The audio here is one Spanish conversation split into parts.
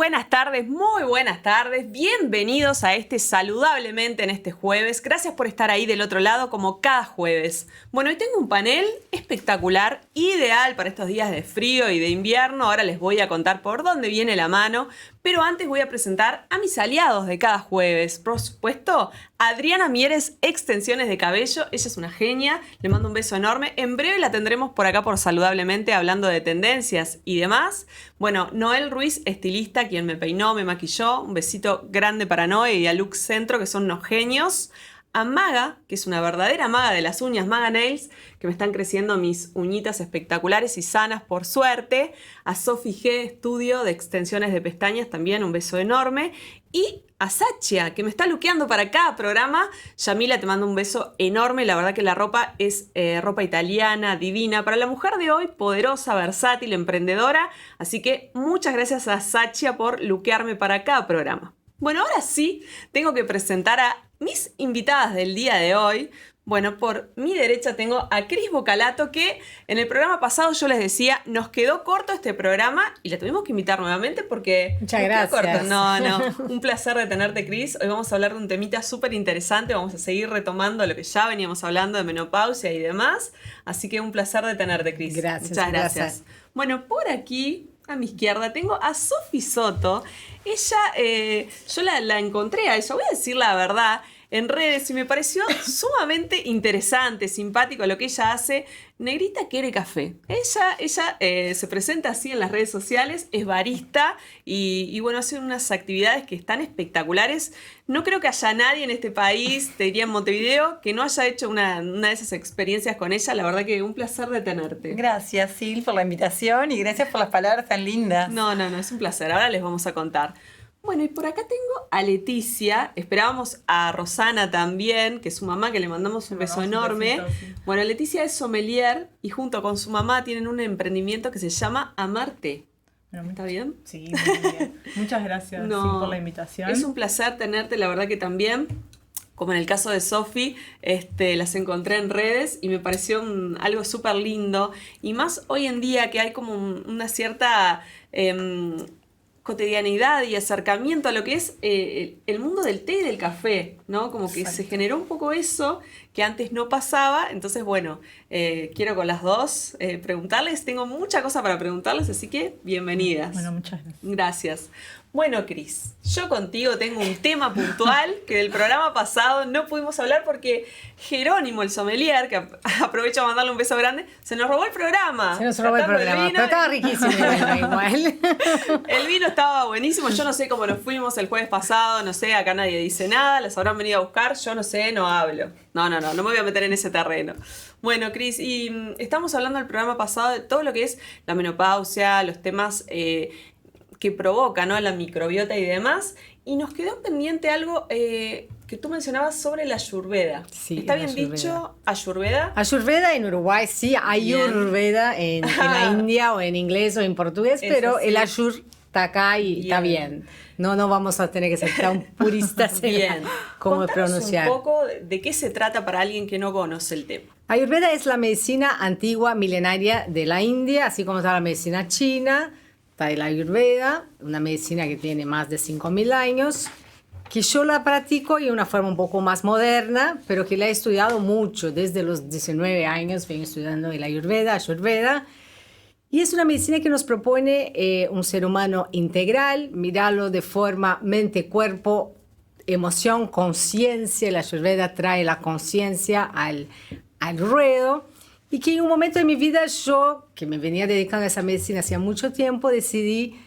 muy buenas tardes. Bienvenidos a este Saludablemente en este jueves. Gracias por estar ahí del otro lado como cada jueves. Bueno, hoy tengo un panel espectacular, ideal para estos días de frío y de invierno. Ahora les voy a contar por dónde viene la mano. Pero antes voy a presentar a mis aliados de cada jueves. Por supuesto, Adriana Mieres, Extensiones de Cabello. Ella es una genia, le mando un beso enorme. En breve la tendremos por acá por Saludablemente hablando de tendencias y demás. Bueno, Noel Ruiz, estilista, quien me peinó, me maquilló. Un besito grande para Noé y a Lux Centro, que son unos genios. A Maga, que es una verdadera maga de las uñas, Maga Nails, que me están creciendo mis uñitas espectaculares y sanas por suerte. A Sofi G, estudio de extensiones de pestañas, también un beso enorme. Y a Sachia, que me está luqueando para cada programa. Yamila, te mando un beso enorme. La verdad que la ropa es ropa italiana, divina. Para la mujer de hoy, poderosa, versátil, emprendedora. Así que muchas gracias a Sachia por luquearme para cada programa. Bueno, ahora sí, tengo que presentar a mis invitadas del día de hoy. Bueno, por mi derecha tengo a Cris Bocalato, que en el programa pasado yo les decía, nos quedó corto este programa y la tuvimos que invitar nuevamente porque... Muchas gracias. No, un placer de tenerte, Cris. Hoy vamos a hablar de un temita súper interesante, vamos a seguir retomando lo que ya veníamos hablando de menopausia y demás. Así que un placer de tenerte, Cris. Gracias. Muchas gracias. Bueno, por aquí... a mi izquierda tengo a Sofi Soto. Ella, yo la encontré a ella, voy a decir la verdad, en redes y me pareció sumamente interesante, simpático lo que ella hace. Negrita quiere café. Ella se presenta así en las redes sociales, es barista y bueno, hace unas actividades que están espectaculares. No creo que haya nadie en este país, te diría en Montevideo, que no haya hecho una de esas experiencias con ella. La verdad que un placer de tenerte. Gracias, Sil, por la invitación y gracias por las palabras tan lindas. No, es un placer. Ahora les vamos a contar. Bueno, y por acá tengo a Leticia, esperábamos a Rosana también, que es su mamá, que le mandamos un beso enorme. Un besito, sí. Bueno, Leticia es sommelier y junto con su mamá tienen un emprendimiento que se llama Amarte. Bueno, ¿Está bien? Sí, muy bien. Muchas gracias, Sil, por la invitación. Es un placer tenerte, la verdad que también. Como en el caso de Sofi, las encontré en redes y me pareció algo súper lindo. Y más hoy en día que hay como una cierta... cotidianidad y acercamiento a lo que es el mundo del té y del café, ¿no? Como que se generó un poco eso que antes no pasaba. Entonces, bueno, quiero con las dos preguntarles. Tengo mucha cosa para preguntarles, así que bienvenidas. Bueno, muchas gracias. Gracias. Bueno, Cris, yo contigo tengo un tema puntual que del programa pasado no pudimos hablar porque Jerónimo, el sommelier, que aprovecho a mandarle un beso grande, se nos robó el programa. Se nos robó el programa, pero estaba riquísimo igual. El vino estaba buenísimo, yo no sé cómo nos fuimos el jueves pasado, no sé, acá nadie dice nada, las habrán venido a buscar, yo no sé, no hablo. No me voy a meter en ese terreno. Bueno, Cris, y estamos hablando del programa pasado de todo lo que es la menopausia, los temas... que provoca, ¿no? La microbiota y demás. Y nos quedó pendiente algo que tú mencionabas sobre la Ayurveda. Sí, ¿Está bien Ayurveda. dicho Ayurveda? Ayurveda en Uruguay, sí, Ayurveda en la India o en inglés o en portugués, Eso pero sí. el Ayur está acá y está bien. No vamos a tener que ser tan puristas en cómo Contanos pronunciar. un poco de qué se trata para alguien que no conoce el tema. Ayurveda es la medicina antigua, milenaria de la India, así como está la medicina china. Está el Ayurveda, una medicina que tiene más de 5.000 años, que yo la practico de una forma un poco más moderna, pero que la he estudiado mucho. Desde los 19 años vengo estudiando el Ayurveda. Y es una medicina que nos propone un ser humano integral, mirarlo de forma mente, cuerpo, emoción, conciencia. El Ayurveda trae la conciencia al ruedo. Y que en un momento de mi vida yo, que me venía dedicando a esa medicina hacía mucho tiempo, decidí,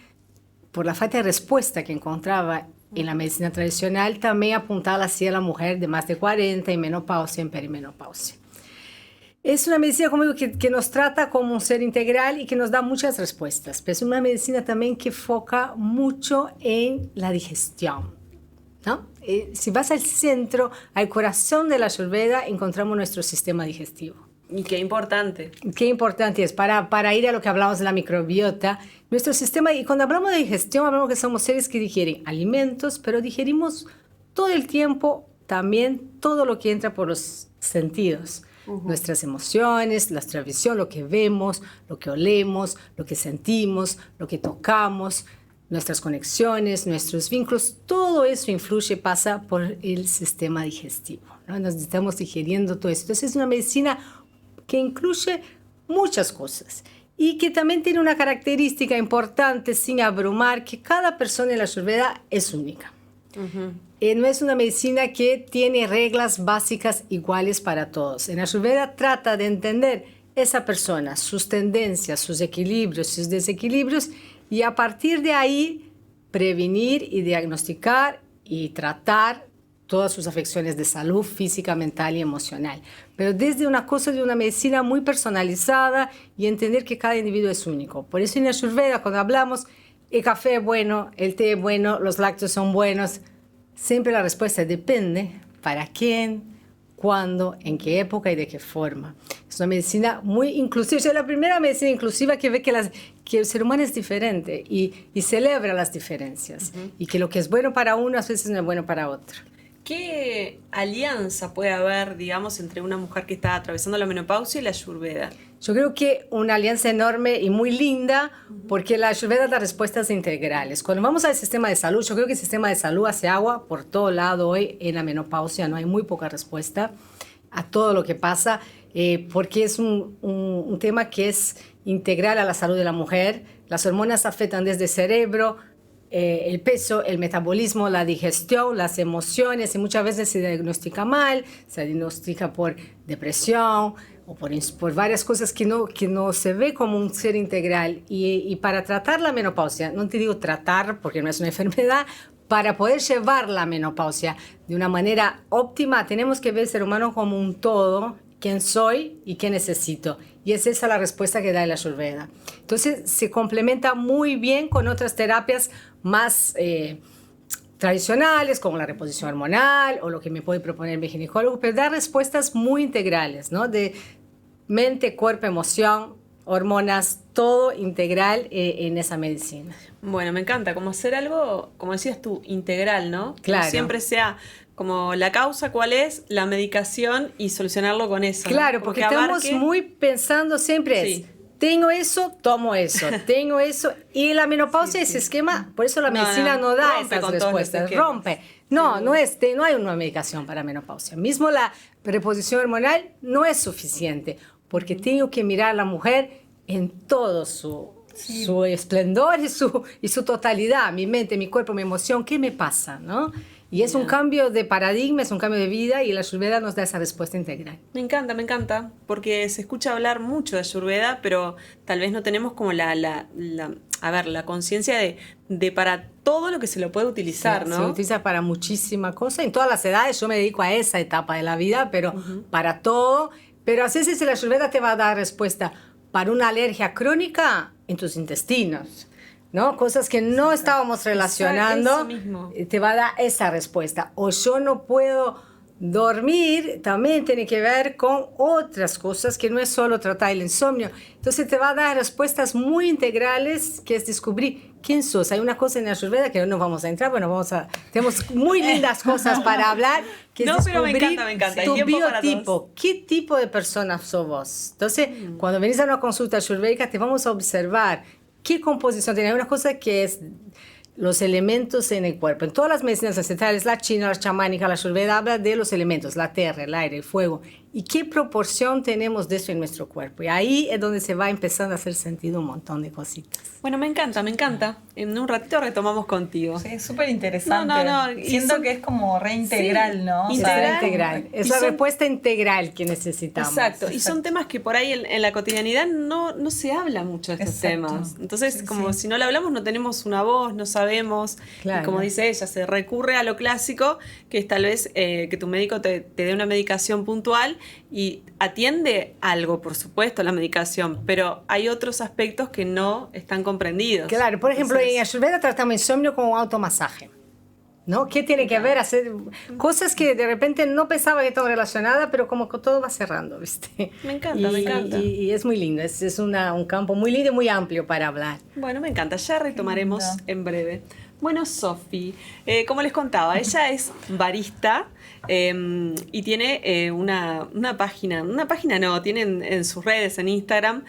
por la falta de respuesta que encontraba en la medicina tradicional, también apuntar hacia la mujer de más de 40 en menopausia, en perimenopausia. Es una medicina, como digo, que nos trata como un ser integral y que nos da muchas respuestas, pero es una medicina también que foca mucho en la digestión, ¿no? Si vas al centro, al corazón de la Ayurveda, encontramos nuestro sistema digestivo. Y qué importante. Qué importante es para ir a lo que hablamos de la microbiota. Nuestro sistema, y cuando hablamos de digestión, hablamos que somos seres que digieren alimentos, pero digerimos todo el tiempo también todo lo que entra por los sentidos. Nuestras emociones, nuestra visión, lo que vemos, lo que olemos, lo que sentimos, lo que tocamos. nuestras conexiones, nuestros vínculos, todo eso influye, pasa por el sistema digestivo, ¿no? Nos estamos digiriendo todo eso. Entonces es una medicina que incluye muchas cosas y que también tiene una característica importante, sin abrumar, que cada persona en la Ayurveda es única. No es una medicina que tiene reglas básicas iguales para todos. En la Ayurveda trata de entender esa persona, sus tendencias, sus equilibrios, sus desequilibrios, y a partir de ahí prevenir y diagnosticar y tratar todas sus afecciones de salud física, mental y emocional. Pero desde una cosa de una medicina muy personalizada y entender que cada individuo es único. Por eso en la Ayurveda, cuando hablamos, el café es bueno, el té es bueno, los lácteos son buenos, siempre la respuesta depende para quién, cuándo, en qué época y de qué forma. Es una medicina muy inclusiva. Es la primera medicina inclusiva que ve que el ser humano es diferente y celebra las diferencias. Y que lo que es bueno para uno a veces no es bueno para otro. ¿Qué alianza puede haber, digamos, entre una mujer que está atravesando la menopausia y la Ayurveda? Yo creo que una alianza enorme y muy linda, porque la Ayurveda da respuestas integrales. Cuando vamos al sistema de salud, yo creo que el sistema de salud hace agua por todo lado hoy en la menopausia. No hay muy poca respuesta a todo lo que pasa, porque es un tema que es integral a la salud de la mujer. Las hormonas afectan desde el cerebro, el peso, el metabolismo, la digestión, las emociones, y muchas veces se diagnostica mal, se diagnostica por depresión o por varias cosas que no se ve como un ser integral. Y para tratar la menopausia, no te digo tratar porque no es una enfermedad, para poder llevar la menopausia de una manera óptima, tenemos que ver el ser humano como un todo, quién soy y qué necesito. Y es esa la respuesta que da el Ayurveda. Entonces se complementa muy bien con otras terapias más tradicionales, como la reposición hormonal o lo que me puede proponer mi ginecólogo, pero da respuestas muy integrales, ¿no? De mente, cuerpo, emoción, hormonas, todo integral en esa medicina. Bueno, me encanta, como hacer algo, como decías tú, integral, ¿no? Claro. Que siempre sea como la causa, cuál es, la medicación y solucionarlo con eso. Claro, ¿no? porque estamos muy pensando siempre Sí. tengo eso, tomo eso, tengo eso. Y la menopausia, ese esquema, por eso la medicina no da rompe esas con todos los respuestas, esquemas. rompe. No, no hay una medicación para menopausia. Mismo la reposición hormonal no es suficiente, porque tengo que mirar a la mujer en todo su esplendor y su totalidad, mi mente, mi cuerpo, mi emoción, ¿qué me pasa? ¿No? Y es un cambio de paradigma, es un cambio de vida, y la Ayurveda nos da esa respuesta integral. Me encanta, porque se escucha hablar mucho de Ayurveda, pero tal vez no tenemos como la conciencia de para todo lo que se lo puede utilizar, ¿no? Se utiliza para muchísima cosa, en todas las edades. Yo me dedico a esa etapa de la vida, pero para todo. Pero a veces la Ayurveda te va a dar respuesta para una alergia crónica en tus intestinos, ¿no? Cosas que no estábamos relacionando, eso mismo. Te va a dar esa respuesta. O yo no puedo dormir, también tiene que ver con otras cosas que no es solo tratar el insomnio. Entonces te va a dar respuestas muy integrales, que es descubrir quién sos. Hay una cosa en la Ayurveda que no vamos a entrar, bueno, tenemos muy lindas cosas para hablar, que es pero me descubrir encanta. tu Hay tiempo para biotipo, todos. qué tipo de persona sos vos. Entonces, cuando venís a una consulta ayurvédica, te vamos a observar qué composición tiene. Hay una cosa que es los elementos en el cuerpo. En todas las medicinas ancestrales, la china, la chamánica, la ayurveda, habla de los elementos, la tierra, el aire, el fuego, y qué proporción tenemos de eso en nuestro cuerpo. Y ahí es donde se va empezando a hacer sentido un montón de cositas. Bueno, me encanta. En un ratito retomamos contigo. Sí, es súper interesante. No. Siento que es como reintegral, Sí, ¿no? Integral. Es Y la son- respuesta integral que necesitamos. Exacto, y son temas que por ahí en la cotidianidad no se habla mucho de estos Exacto. temas. Entonces, Sí, como sí. si no lo hablamos, no tenemos una voz, no sabemos. Claro. Y como dice ella, se recurre a lo clásico, que es tal vez que tu médico te dé una medicación puntual y atiende algo, por supuesto, la medicación, pero hay otros aspectos que no están comprendidos. Claro, por ejemplo, Entonces, en Ayurveda tratamos insomnio con un automasaje, ¿no? ¿Qué tiene que ver? Hacer cosas que de repente no pensaba que estaban relacionadas, pero como que todo va cerrando, ¿viste? Me encanta. Y es muy lindo, es un campo muy lindo y muy amplio para hablar. Bueno, me encanta, ya retomaremos lindo. en breve. Bueno, Sofi, como les contaba, ella es barista y tiene una página no, tiene en sus redes, en Instagram,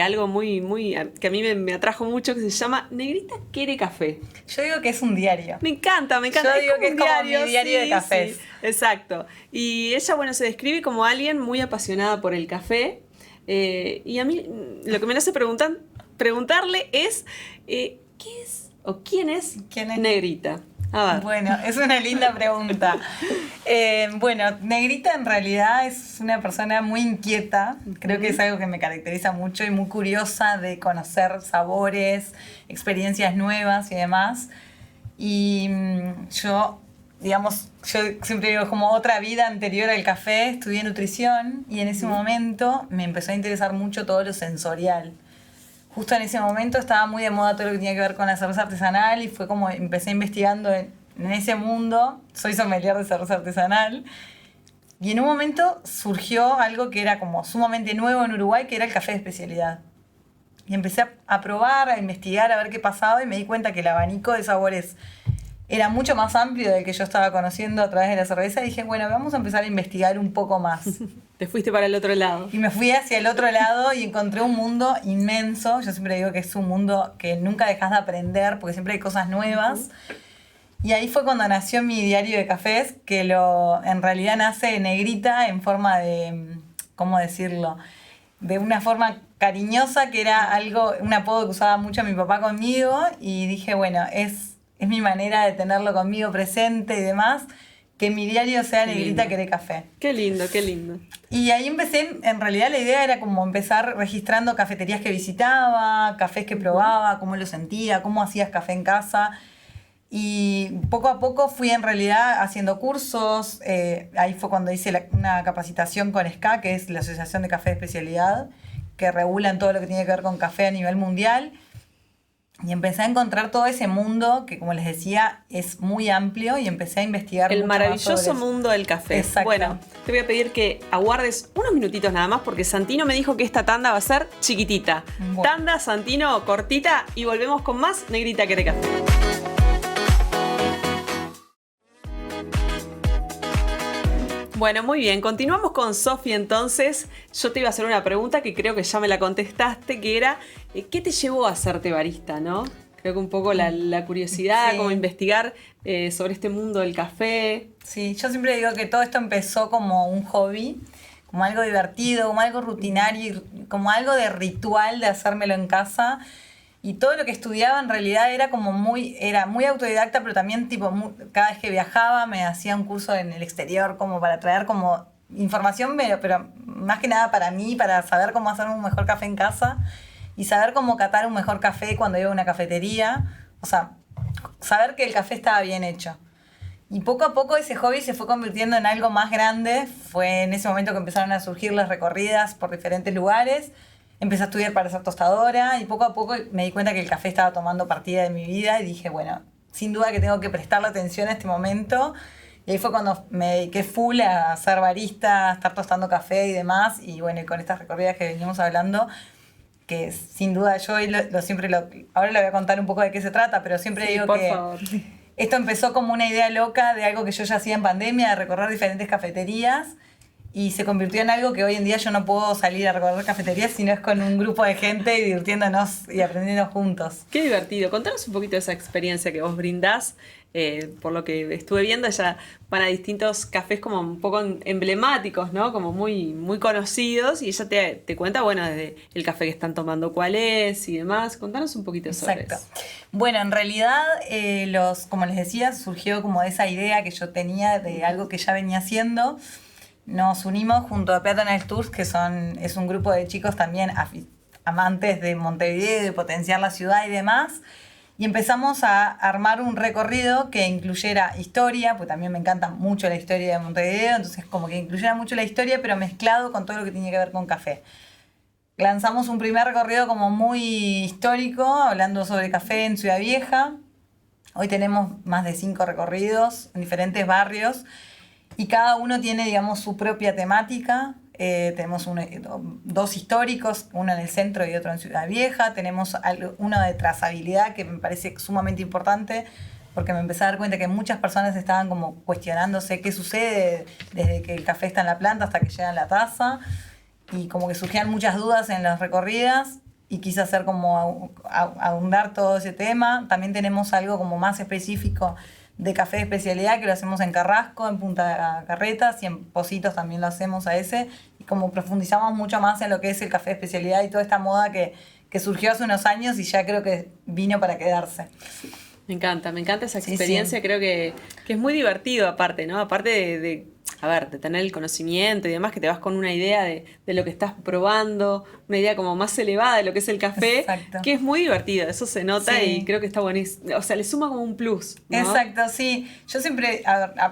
algo muy que a mí me atrajo mucho, que se llama Negrita Quiere Café. Yo digo que es un diario. Me encanta. Yo digo que es como mi diario de cafés. Sí, exacto. Y ella, bueno, se describe como alguien muy apasionada por el café. Y a mí lo que me hace preguntarle es, ¿qué es o quién es Negrita? A ver. Bueno, es una linda pregunta. Bueno, Negrita en realidad es una persona muy inquieta. Creo que es algo que me caracteriza mucho y muy curiosa de conocer sabores, experiencias nuevas y demás. Y yo siempre digo, como otra vida anterior al café, estudié nutrición y en ese momento me empezó a interesar mucho todo lo sensorial. Justo en ese momento estaba muy de moda todo lo que tenía que ver con la cerveza artesanal y fue como empecé investigando en ese mundo. Soy sommelier de cerveza artesanal. Y en un momento surgió algo que era como sumamente nuevo en Uruguay, que era el café de especialidad. Y empecé a probar, a investigar, a ver qué pasaba y me di cuenta que el abanico de sabores era mucho más amplio del que yo estaba conociendo a través de la cerveza. Y dije, bueno, vamos a empezar a investigar un poco más. Te fuiste para el otro lado. Y me fui hacia el otro lado y encontré un mundo inmenso. Yo siempre digo que es un mundo que nunca dejas de aprender porque siempre hay cosas nuevas. Y ahí fue cuando nació mi diario de cafés, que en realidad nace Negrita en forma de, ¿cómo decirlo? De una forma cariñosa, que era un apodo que usaba mucho mi papá conmigo. Y dije, bueno, es mi manera de tenerlo conmigo presente y demás, que mi diario sea Negrita Quiere Café. Qué lindo, qué lindo. Y ahí empecé, en realidad la idea era como empezar registrando cafeterías que visitaba, cafés que probaba, cómo lo sentía, cómo hacías café en casa. Y poco a poco fui en realidad haciendo cursos. Ahí fue cuando hice una capacitación con SCA, que es la Asociación de Café de Especialidad, que regulan todo lo que tiene que ver con café a nivel mundial. Y empecé a encontrar todo ese mundo que, como les decía, es muy amplio y empecé a investigar el mucho más maravilloso sobre eso. mundo del café. Exacto. Bueno, te voy a pedir que aguardes unos minutitos nada más porque Santino me dijo que esta tanda va a ser chiquitita. Bueno. Tanda, Santino, cortita y volvemos con más Negrita Quiere Café. Bueno, muy bien, continuamos con Sofi entonces. Yo te iba a hacer una pregunta que creo que ya me la contestaste, que era, ¿qué te llevó a hacerte barista, no? Creo que un poco la curiosidad, Sí. como investigar sobre este mundo del café. Sí, yo siempre digo que todo esto empezó como un hobby, como algo divertido, como algo rutinario, como algo de ritual de hacérmelo en casa. Y todo lo que estudiaba en realidad era muy autodidacta, pero también cada vez que viajaba me hacía un curso en el exterior como para traer como información, pero más que nada para mí, para saber cómo hacer un mejor café en casa y saber cómo catar un mejor café cuando iba a una cafetería. O sea, saber que el café estaba bien hecho. Y poco a poco ese hobby se fue convirtiendo en algo más grande. Fue en ese momento que empezaron a surgir las recorridas por diferentes lugares. Empecé a estudiar para ser tostadora y poco a poco me di cuenta que el café estaba tomando partida de mi vida y dije, bueno, sin duda que tengo que prestarle atención a este momento. Y ahí fue cuando me dediqué full a ser barista, a estar tostando café y demás. Y bueno, y con estas recorridas que venimos hablando, que sin duda yo ahora le voy a contar un poco de qué se trata, pero siempre Sí, digo por que favor. Esto empezó como una idea loca de algo que yo ya hacía en pandemia, de recorrer diferentes cafeterías. Y se convirtió en algo que hoy en día yo no puedo salir a recorrer cafeterías si no es con un grupo de gente y divirtiéndonos y aprendiendo juntos. Qué divertido. Contanos un poquito de esa experiencia que vos brindás. Por lo que estuve viendo, ya van a distintos cafés como un poco emblemáticos, ¿no? Como muy, muy conocidos. Y ella te cuenta, bueno, desde el café que están tomando, cuál es y demás. Contanos un poquito sobre eso. Bueno, en realidad, como les decía, surgió como esa idea que yo tenía de algo que ya venía haciendo. Nos unimos junto a Peatonal Tours, que es un grupo de chicos también amantes de Montevideo, de potenciar la ciudad y demás. Y empezamos a armar un recorrido que incluyera historia, pues también me encanta mucho la historia de Montevideo, entonces como que incluyera mucho la historia, pero mezclado con todo lo que tenía que ver con café. Lanzamos un primer recorrido como muy histórico, hablando sobre café en Ciudad Vieja. Hoy tenemos más de 5 recorridos en diferentes barrios. Y cada uno tiene, digamos, su propia temática. tenemos dos históricos, uno en el centro y otro en Ciudad Vieja. Tenemos uno de trazabilidad que me parece sumamente importante, porque me empecé a dar cuenta que muchas personas estaban como cuestionándose qué sucede desde que el café está en la planta hasta que llega a la taza, y como que surgían muchas dudas en las recorridas, y quise hacer como ahondar todo ese tema. También tenemos algo como más específico de café de especialidad, que lo hacemos en Carrasco, en Punta Carretas, y en Pocitos también lo hacemos a ese, y como profundizamos mucho más en lo que es el café de especialidad y toda esta moda que surgió hace unos años y ya creo que vino para quedarse. Me encanta esa experiencia, Sí. creo que es muy divertido aparte, ¿no? Aparte de tener el conocimiento y demás, que te vas con una idea de lo que estás probando, una idea como más elevada de lo que es el café, Exacto. que es muy divertido, eso se nota Sí. y creo que está buenísimo, o sea, le suma como un plus, ¿no? Exacto, sí. Yo siempre,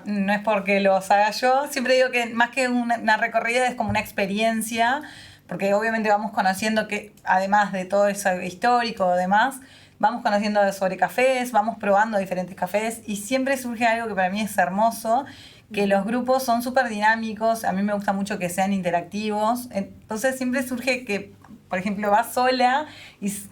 no es porque los haga yo, siempre digo que más que una recorrida es como una experiencia, porque obviamente vamos conociendo que, además de todo eso histórico, además, vamos conociendo sobre cafés, vamos probando diferentes cafés, y siempre surge algo que para mí es hermoso, que los grupos son súper dinámicos. A mí me gusta mucho que sean interactivos, entonces siempre surge que, por ejemplo, vas sola y se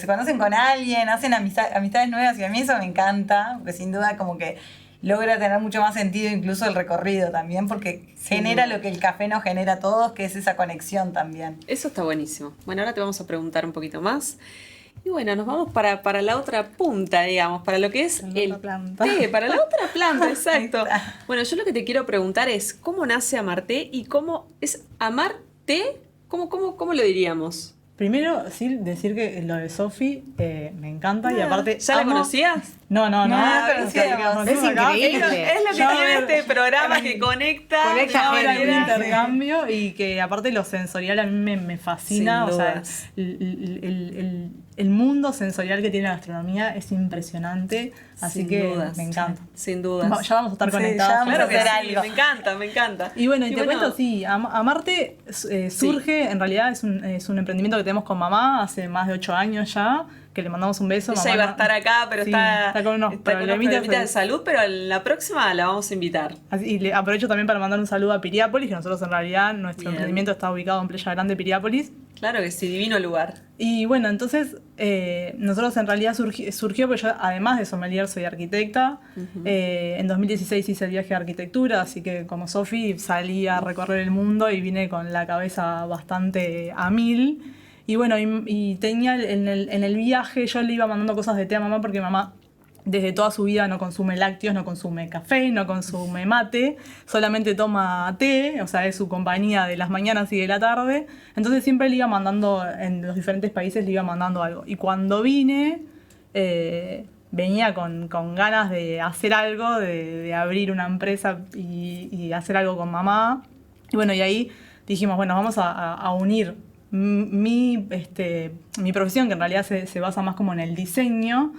conocen con alguien, hacen amistades nuevas, y a mí eso me encanta, porque sin duda como que logra tener mucho más sentido incluso el recorrido también, porque genera lo que el café nos genera a todos, que es esa conexión también. Eso está buenísimo. Bueno, ahora te vamos a preguntar un poquito más. Y bueno, nos vamos para la otra punta, digamos, para lo que es el té, para la otra planta, exacto. Bueno, yo lo que te quiero preguntar es, ¿cómo nace Amarté y cómo es Amarté? ¿Cómo lo diríamos? Primero, sí, decir que lo de Sofi me encanta, y aparte... ¿Ya la amo- conocías? No, conocíamos. Es increíble. Es lo que Ya, tiene a ver, este programa que conecta de Conecta una gente. era un manera- intercambio, y que aparte lo sensorial a mí me fascina. Sin O sea, dudas. el mundo sensorial que tiene la gastronomía es impresionante, así Sin que dudas. me encanta. Sin dudas. Ya vamos a estar Sí, conectados. ya vamos Claro a que hacer sí, algo. me encanta. Y bueno, y te bueno, cuento, sí, Amarte surge, en realidad es un emprendimiento que tenemos con mamá hace más de 8 años ya, que le mandamos un beso. Ella Mamá iba a no- estar acá, pero sí, está con unos problemitas de salud, pero la próxima la vamos a invitar. Y le aprovecho también para mandar un saludo a Piriápolis, que nosotros en realidad, nuestro Bien. emprendimiento está ubicado en Playa Grande, Piriápolis. Claro que sí, divino lugar. Y bueno, entonces nosotros en realidad surgió, porque yo además de sommelier soy arquitecta. En 2016 hice el viaje de arquitectura, así que como Sofi salí a recorrer el mundo y vine con la cabeza bastante a mil. Y bueno, y tenía en el viaje, yo le iba mandando cosas de té a mamá, porque mamá desde toda su vida no consume lácteos, no consume café, no consume mate, solamente toma té, o sea, es su compañía de las mañanas y de la tarde. Entonces siempre le iba mandando, en los diferentes países le iba mandando algo. Y cuando vine, venía con ganas de hacer algo, de abrir una empresa y hacer algo con mamá. Y bueno, y ahí dijimos, bueno, vamos a unir mi profesión, que en realidad se basa más como en el diseño,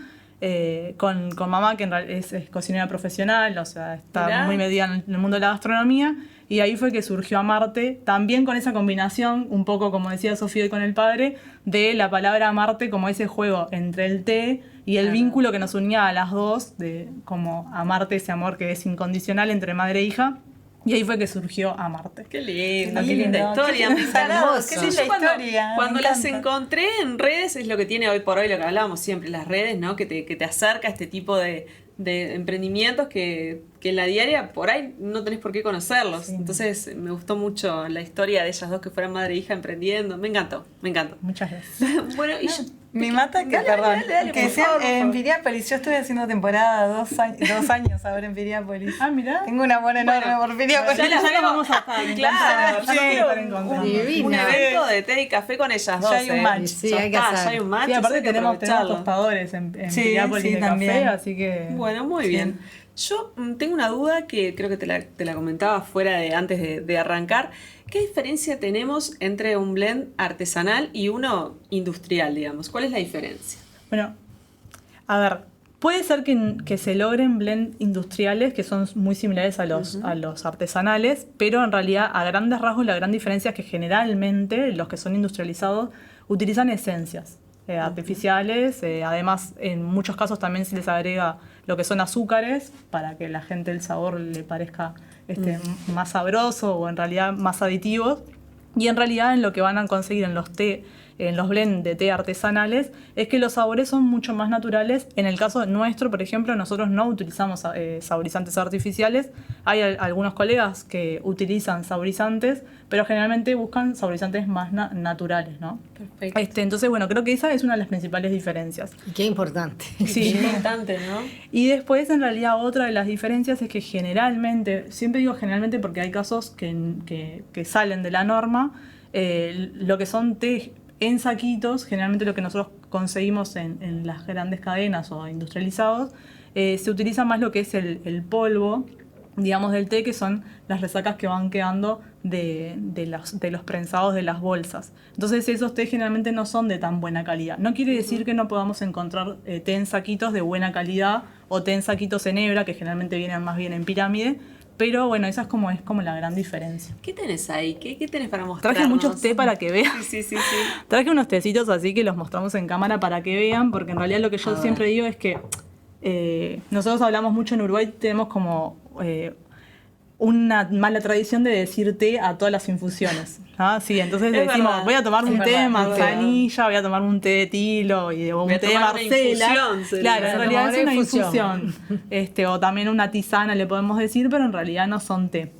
con mamá, que en realidad es cocinera profesional, o sea, está Mirá. muy metida en el mundo de la gastronomía, y ahí fue que surgió Amarte, también con esa combinación, un poco como decía Sofía con el padre, de la palabra Amarte como ese juego entre el té y el vínculo que nos unía a las dos, de como amarte, ese amor que es incondicional entre madre e hija. Y ahí fue que surgió Amarte. Qué lindo, Qué qué linda lindo, historia. qué me linda, encanta. hermoso. Sí, Qué linda yo historia, cuando me las encanta. encontré en redes, es lo que tiene hoy por hoy, lo que hablábamos siempre, las redes, ¿no? Que te acerca a este tipo de emprendimientos que en la diaria por ahí no tenés por qué conocerlos. Sí. Entonces me gustó mucho la historia de ellas dos que fueran madre e hija emprendiendo. Me encantó, me encantó. Muchas gracias. Bueno, y yo, Me mata que, Dale, perdón, dale, que por sea favor, por en favor. Piriápolis. Yo estuve haciendo temporada 2 años ahora en Piriápolis. Ah, mirá. Tengo un amor enorme por Piriápolis. Ya lo vamos a estar. claro, ya yo lo quiero vamos a estar encontrando. Divina. un evento de té y café con ellas dos. Ya hay un match. Sí, Ya hay que está, hacer. ya hay un match. Sí, eso aparte hay que tenemos aprovecharlo. tostadores en Sí, Piriápolis sí, de café, también. así que... Bueno, muy Sí. bien. Yo tengo una duda que creo que te la comentaba fuera de antes de arrancar. ¿Qué diferencia tenemos entre un blend artesanal y uno industrial, digamos? ¿Cuál es la diferencia? Bueno, a ver, puede ser que se logren blend industriales que son muy similares a los artesanales, pero en realidad a grandes rasgos la gran diferencia es que generalmente los que son industrializados utilizan esencias. artificiales. Además, en muchos casos también se les agrega lo que son azúcares para que la gente el sabor le parezca más sabroso o en realidad más aditivos. Y en realidad en lo que van a conseguir en los blends de té artesanales es que los sabores son mucho más naturales. En el caso nuestro, por ejemplo, nosotros no utilizamos saborizantes artificiales. Hay algunos colegas que utilizan saborizantes, pero generalmente buscan saborizantes más naturales, ¿no? Perfecto. Entonces, bueno, creo que esa es una de las principales diferencias. Y qué importante. Sí, importante, ¿no? Y después, en realidad, otra de las diferencias es que generalmente, siempre digo generalmente porque hay casos que salen de la norma, lo que son té en saquitos, generalmente lo que nosotros conseguimos en las grandes cadenas o industrializados, se utiliza más lo que es el polvo, digamos, del té, que son las resacas que van quedando de los prensados de las bolsas. Entonces esos té generalmente no son de tan buena calidad. No quiere decir que no podamos encontrar té en saquitos de buena calidad o té en saquitos en hebra, que generalmente vienen más bien en pirámide, pero bueno, esa es como la gran diferencia. ¿Qué tenés ahí? ¿Qué tenés para mostrarnos? Traje muchos té para que vean. Sí. Traje unos tecitos así que los mostramos en cámara para que vean, porque en realidad lo que yo siempre digo es que nosotros hablamos mucho en Uruguay, tenemos como una mala tradición de decir té a todas las infusiones. ¿Ah? Sí, entonces Es decimos, verdad. voy a tomar un té de manzanilla, voy a tomar un té de tilo o un Voy a té de tomar una Marcela. infusión, sería. Claro, Voy a en realidad tomar es una una infusión. infusión. O también una tisana le podemos decir, pero en realidad no son té.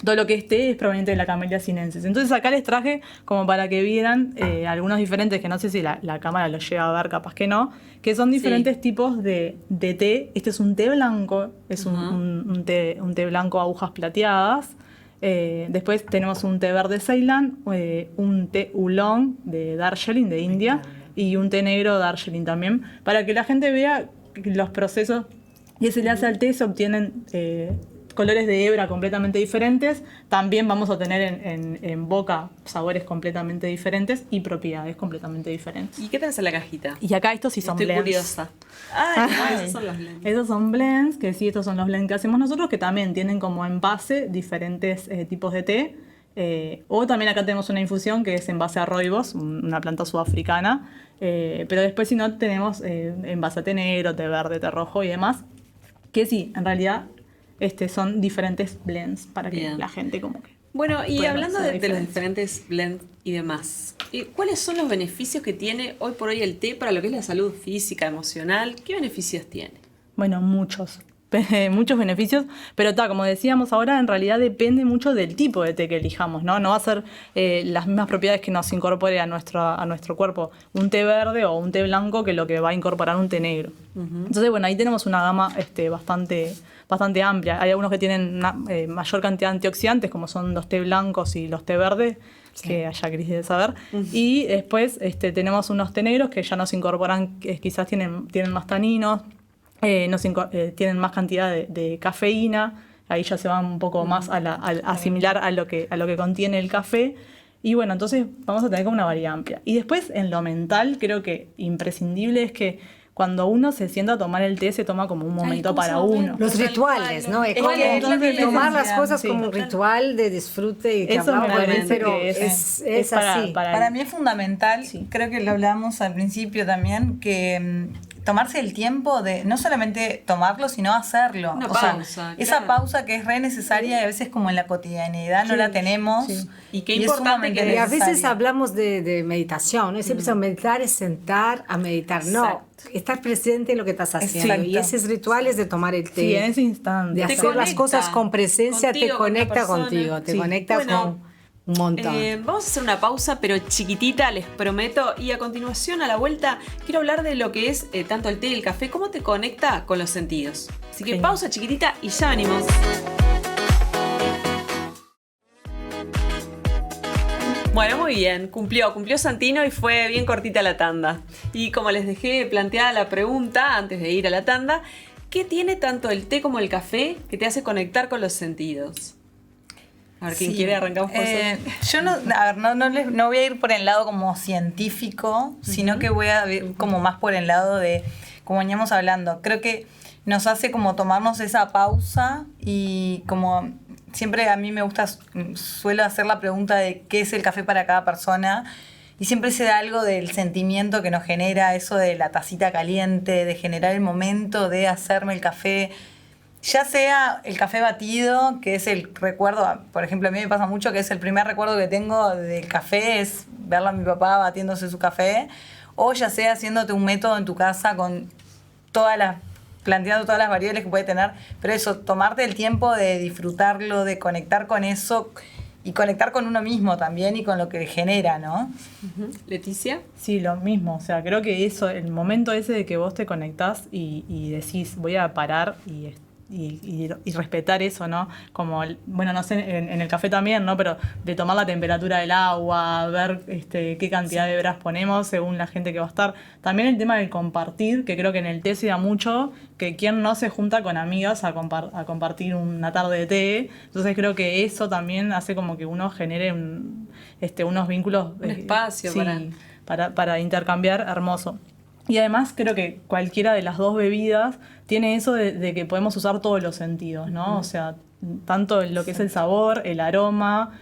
Todo lo que es té es proveniente de la Camellia sinensis. Entonces acá les traje como para que vieran algunos diferentes, que no sé si la cámara los llega a ver, capaz que no, que son diferentes tipos de té. Este es un té blanco, es un té blanco a agujas plateadas. Después tenemos un té verde Ceilán, un té oolong de Darjeeling, de India, y un té negro Darjeeling también, para que la gente vea los procesos que se le hace al té. Se obtienen colores de hebra completamente diferentes. También vamos a tener en boca sabores completamente diferentes y propiedades completamente diferentes. ¿Y qué tenés en la cajita? Y acá estos sí son Estoy blends. curiosa. Esos son los blends. Esos son blends, que sí, estos son los blends que hacemos nosotros, que también tienen como en base diferentes tipos de té. O también acá tenemos una infusión que es en base a rooibos, una planta sudafricana. Pero después, si no, tenemos en base a té negro, té verde, té rojo y demás. Que sí, en realidad son diferentes blends para que Bien. la gente como que... Bueno, y Bueno, hablando esa de los diferencia. diferentes blends y demás, ¿cuáles son los beneficios que tiene hoy por hoy el té para lo que es la salud física, emocional? ¿Qué beneficios tiene? Bueno, muchos beneficios, pero como decíamos ahora, en realidad depende mucho del tipo de té que elijamos, ¿no? No va a ser las mismas propiedades que nos incorpore a nuestro cuerpo un té verde o un té blanco que lo que va a incorporar un té negro. Entonces, bueno, ahí tenemos una gama bastante amplia. Hay algunos que tienen una mayor cantidad de antioxidantes, como son los té blancos y los té verdes, que allá Cris debe saber. Y después tenemos unos té negros que ya nos incorporan, quizás tienen más taninos, tienen más cantidad de cafeína. Ahí ya se van un poco más a asimilar a lo que contiene el café. Y bueno, entonces vamos a tener como una variedad amplia. Y después, en lo mental, creo que imprescindible es que cuando uno se sienta a tomar el té, se toma como un momento ¿cómo se para llama? uno. Los rituales, ¿no? Es como que es lo que tomar les las cosas decía, como un sí. ritual de disfrute y que Eso me hablamos parece pero que es para- así. Para mí es fundamental, creo que lo hablamos al principio también, que tomarse el tiempo de no solamente tomarlo, sino hacerlo. Una O sea, pausa, esa claro. pausa que es re necesaria y a veces como en la cotidianidad no la tenemos. Sí. Y qué es importante sumamente que Y a veces necesaria. hablamos de meditación, ¿no? Siempre meditar es sentar a meditar. No, Exacto. estar presente en lo que estás haciendo. Exacto. Y esos rituales de tomar el té, Sí, en ese instante. de Te hacer las conecta cosas con presencia, contigo, te con la conecta persona. contigo, te Sí. conecta Bueno, con un montón. Vamos a hacer una pausa, pero chiquitita, les prometo. Y a continuación, a la vuelta, quiero hablar de lo que es tanto el té y el café, cómo te conecta con los sentidos. Así que Genial. pausa chiquitita y ya venimos. Bueno, muy bien, cumplió Santino y fue bien cortita la tanda. Y como les dejé planteada la pregunta antes de ir a la tanda, ¿qué tiene tanto el té como el café que te hace conectar con los sentidos? A ver, ¿quién Sí. quiere? Arrancamos por eso. Yo no voy a ir por el lado como científico, sino que voy a ir como más por el lado de, como veníamos hablando, creo que nos hace como tomarnos esa pausa y como siempre a mí me gusta, suelo hacer la pregunta de qué es el café para cada persona Y siempre se da algo del sentimiento que nos genera eso de la tacita caliente, de generar el momento de hacerme el café. Ya sea el café batido, que es el recuerdo, por ejemplo, a mí me pasa mucho que es el primer recuerdo que tengo del café, es verlo a mi papá batiéndose su café, o ya sea haciéndote un método en tu casa con planteando todas las variables que puede tener, pero eso, tomarte el tiempo de disfrutarlo, de conectar con eso y conectar con uno mismo también y con lo que genera, ¿no? Leticia. Sí, lo mismo. O sea, creo que eso, el momento ese de que vos te conectás y decís, voy a parar y respetar eso, ¿no? Como, bueno, no sé, en el café también, ¿no? Pero de tomar la temperatura del agua, ver qué cantidad de hebras ponemos según la gente que va a estar. También el tema del compartir, que creo que en el té se da mucho, que quien no se junta con amigas a compartir una tarde de té. Entonces creo que eso también hace como que uno genere unos vínculos. Un espacio para intercambiar, hermoso. Y además creo que cualquiera de las dos bebidas tiene eso de que podemos usar todos los sentidos, ¿no? O sea, tanto lo que es el sabor, el aroma,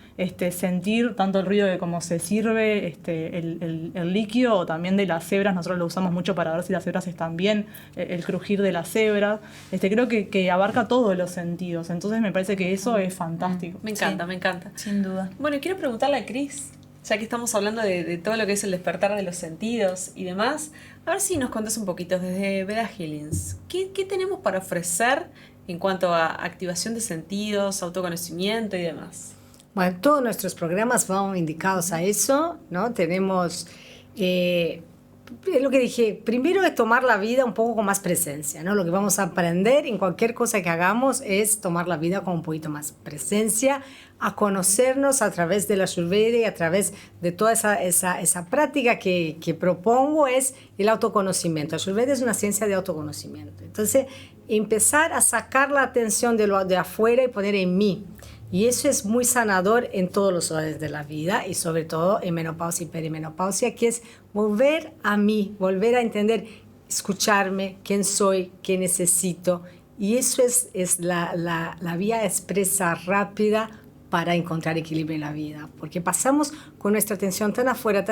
sentir tanto el ruido de cómo se sirve el líquido, o también de las hebras. Nosotros lo usamos mucho para ver si las hebras están bien, el crujir de las hebras. Creo que abarca todos los sentidos. Entonces me parece que eso es fantástico. Me encanta, me encanta. Sin duda. Bueno, y quiero preguntarle a Cris, ya que estamos hablando de todo lo que es el despertar de los sentidos y demás, a ver si nos contás un poquito desde Veda Healings. ¿Qué tenemos para ofrecer en cuanto a activación de sentidos, autoconocimiento y demás? Bueno, todos nuestros programas van indicados a eso, ¿no? Tenemos, lo que dije, primero es tomar la vida un poco con más presencia, ¿no? Lo que vamos a aprender en cualquier cosa que hagamos es tomar la vida con un poquito más presencia, a conocernos a través de la Ayurveda y a través de toda esa práctica que propongo es el autoconocimiento. La Ayurveda es una ciencia de autoconocimiento. Entonces, empezar a sacar la atención de lo de afuera y poner en mí. Y eso es muy sanador en todos los órdenes de la vida y sobre todo en menopausia y perimenopausia, que es volver a mí, volver a entender, escucharme, quién soy, qué necesito. Y eso es la vía expresa rápida para encontrar equilibrio en la vida. Porque pasamos con nuestra atención tan afuera,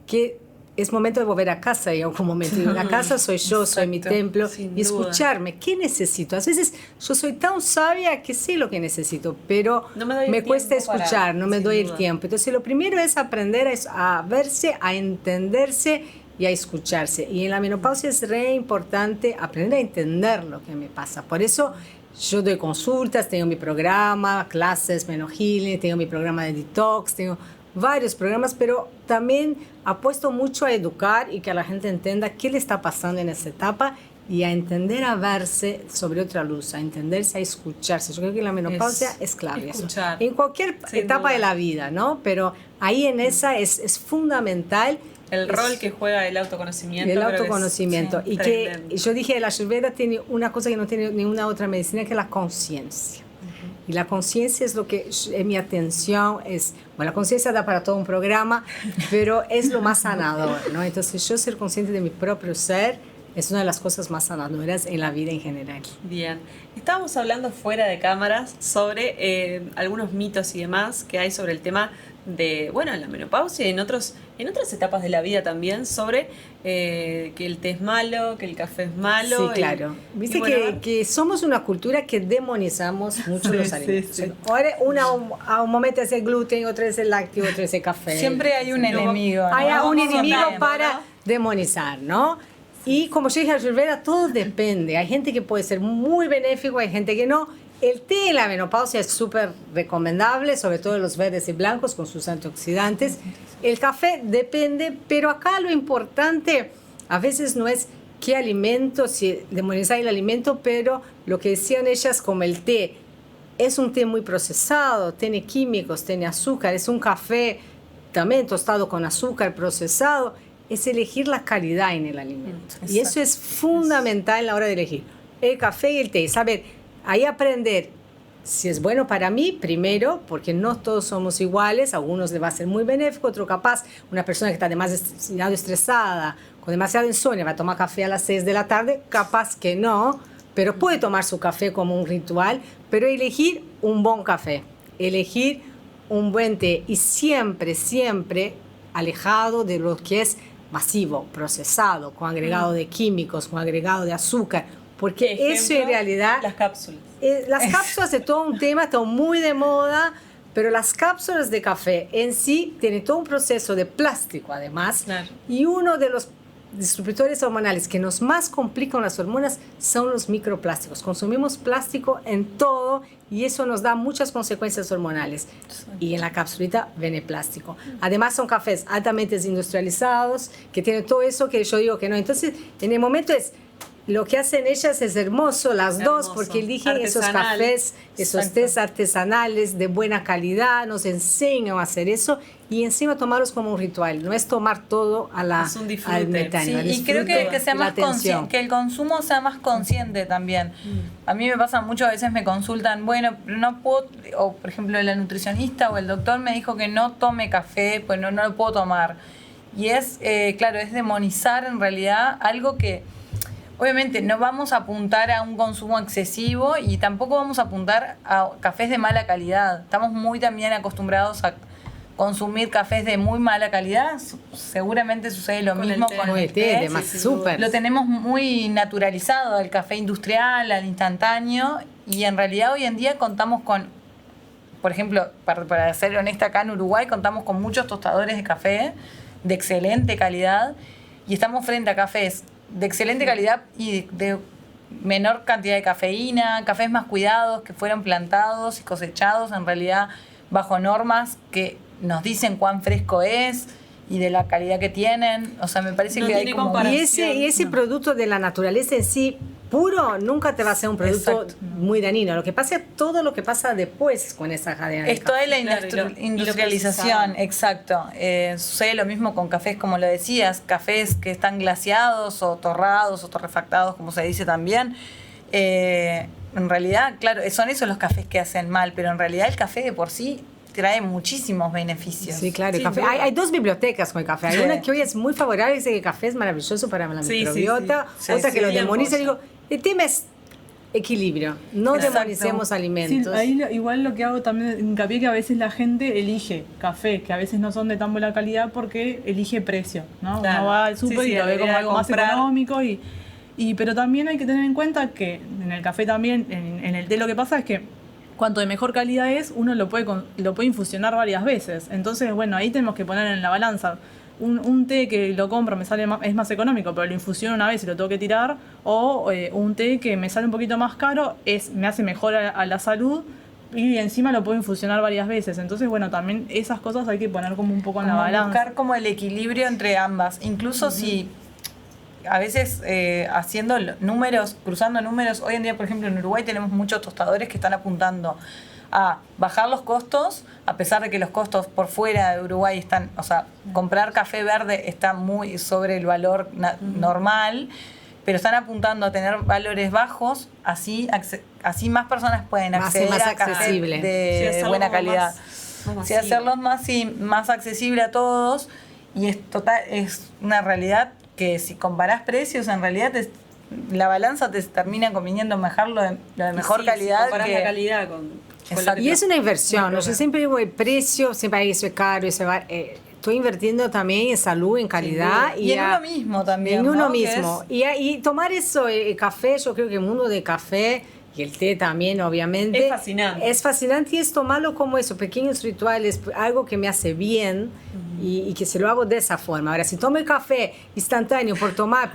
que es momento de volver a casa y en algún momento. Y la casa soy yo, soy mi templo. Y escucharme, ¿qué necesito? A veces yo soy tan sabia que sé lo que necesito, pero no me cuesta escuchar, no me doy el tiempo. Entonces lo primero es aprender a verse, a entenderse y a escucharse. Y en la menopausia es re importante aprender a entender lo que me pasa. Por eso yo doy consultas, tengo mi programa, clases, Healing, tengo mi programa de detox, tengo varios programas, pero también apuesto mucho a educar y que la gente entienda qué le está pasando en esa etapa y a entender, a verse sobre otra luz, a entenderse, a escucharse. Yo creo que la menopausia es clave. Escuchar. En cualquier etapa de la vida, ¿no? Pero ahí en esa es fundamental. El rol que juega el autoconocimiento. El autoconocimiento. Y que tremendo. yo dije, la Ayurveda tiene una cosa que no tiene ninguna otra medicina, que es la conciencia. Y la conciencia es lo que en mi atención es, bueno, la conciencia da para todo un programa, pero es lo más sanador, ¿no? Entonces yo ser consciente de mi propio ser es una de las cosas más sanadoras en la vida en general. Bien. Estábamos hablando fuera de cámaras sobre algunos mitos y demás que hay sobre el tema de, bueno, la menopausia y en otras etapas de la vida también, sobre que el té es malo, que el café es malo. Sí, claro. Viste que somos una cultura que demonizamos mucho los alimentos. Sí. Ahora a un momento es el gluten, otro es el lácteo, otro es el café. Siempre hay un enemigo, ¿no? Hay un enemigo Siempre, para ¿no? demonizar, ¿no? Y como yo dije, Ayurveda, todo depende. Hay gente que puede ser muy benéfico, hay gente que no. El té en la menopausia es súper recomendable, sobre todo los verdes y blancos con sus antioxidantes. El café depende, pero acá lo importante a veces no es qué alimento, si demonizar el alimento, pero lo que decían ellas como el té. Es un té muy procesado, tiene químicos, tiene azúcar, es un café también tostado con azúcar, procesado. Es elegir la calidad en el alimento. Exacto. Y eso es fundamental a la hora de elegir el café y el té. Saber, ahí aprender si es bueno para mí, primero, porque no todos somos iguales. A algunos le va a ser muy benéfico, otro capaz, una persona que está demasiado estresada, con demasiado insomnio, va a tomar café a las 6 de la tarde, capaz que no, pero puede tomar su café como un ritual, pero elegir un buen café, elegir un buen té y siempre, siempre alejado de lo que es masivo, procesado, con agregado de químicos, con agregado de azúcar, porque Ejemplo, eso en realidad... las cápsulas. Las cápsulas de todo un tema, están muy de moda, pero las cápsulas de café en sí tienen todo un proceso de plástico además, Claro. y uno de los disruptores hormonales que nos más complican las hormonas son los microplásticos. Consumimos plástico en todo y eso nos da muchas consecuencias hormonales. Y en la capsulita viene plástico. Además son cafés altamente industrializados que tienen todo eso que yo digo que no. Entonces, en el momento es... Lo que hacen ellas es hermoso, las dos, Hermoso. porque eligen esos Artesanal. cafés, esos Exacto. tés artesanales de buena calidad, nos enseñan a hacer eso y encima tomarlos como un ritual. No es tomar todo Es un disfrute. al metano. Sí, al y creo disfrute, que sea la más atención. consciente, que el consumo sea más consciente también. A mí me pasa mucho, a veces me consultan, bueno, pero no puedo, o por ejemplo la nutricionista o el doctor me dijo que no tome café, pues no lo puedo tomar. Y es, claro, es demonizar en realidad algo que... Obviamente no vamos a apuntar a un consumo excesivo y tampoco vamos a apuntar a cafés de mala calidad. Estamos muy también acostumbrados a consumir cafés de muy mala calidad. Seguramente sucede lo Con el mismo té. con Con el el té, té. de más sí, súper. Lo tenemos muy naturalizado al café industrial, al instantáneo, y en realidad hoy en día contamos con, por ejemplo, para ser honesta, acá en Uruguay contamos con muchos tostadores de café de excelente calidad y estamos frente a cafés de excelente calidad y de menor cantidad de cafeína, cafés más cuidados que fueron plantados y cosechados en realidad bajo normas que nos dicen cuán fresco es y de la calidad que tienen. O sea, me parece No que hay tiene como... comparación. Y ese producto de la naturaleza en sí, puro, nunca te va a ser un producto Exacto. muy dañino. Lo que pasa es todo lo que pasa después con esa cadena de Es toda la Claro, y lo industrialización, procesado. exacto. Sucede lo mismo con cafés, como lo decías, cafés que están glaseados o torrados o torrefactados, como se dice también. En realidad, claro, son esos los cafés que hacen mal, pero en realidad el café de por sí trae muchísimos beneficios. Sí, claro. El Sin café. duda. Hay dos bibliotecas con el café. Hay Sí. una que hoy es muy favorable, dice que el café es maravilloso para la Sí, sí, microbiota. sí. Otra Sí, que lo sí, demoniza. bien Digo, el tema es equilibrio. No Exacto. demonicemos Sí, alimentos. ahí igual lo que hago también hincapié que a veces la gente elige café, que a veces no son de tan buena calidad porque elige precio, ¿no? Claro. Uno va al Sí, súper sí, y lo ve como debería algo más comprar. económico pero también hay que tener en cuenta que en el café también, en el té lo que pasa es que cuanto de mejor calidad es, uno lo puede infusionar varias veces. Entonces, bueno, ahí tenemos que poner en la balanza. Un té que lo compro es más económico, pero lo infusiono una vez y lo tengo que tirar. O un té que me sale un poquito más caro, me hace mejor a la salud y encima lo puedo infusionar varias veces. Entonces, bueno, también esas cosas hay que poner como un poco en la Como balanza. buscar como el equilibrio entre ambas. Incluso si a veces haciendo números, cruzando números, hoy en día, por ejemplo, en Uruguay tenemos muchos tostadores que están apuntando a bajar los costos, a pesar de que los costos por fuera de Uruguay están, o sea, comprar café verde está muy sobre el valor normal, pero están apuntando a tener valores bajos, así más personas pueden Más y acceder más a café accesible. Sí, de hacerlo buena como calidad. más Sí, masivo. hacerlos más accesible a todos y es una realidad que si comparás precios, en realidad la balanza te termina conviniendo mejor lo de mejor Sí, calidad. Si comparás que- la calidad con Exacto. lo que Y es una inversión, ¿no? Yo comprar. siempre digo, el precio, siempre hay eso es caro, eso va, estoy invirtiendo también en salud, en calidad. Y en uno mismo también. En uno ¿no? Que mismo. Y tomar eso, el café, yo creo que el mundo de café y el té también, obviamente. Es fascinante. Es fascinante y es tomarlo como eso, pequeños rituales, algo que me hace bien y que se lo hago de esa forma. Ahora, si tomo el café instantáneo por tomar,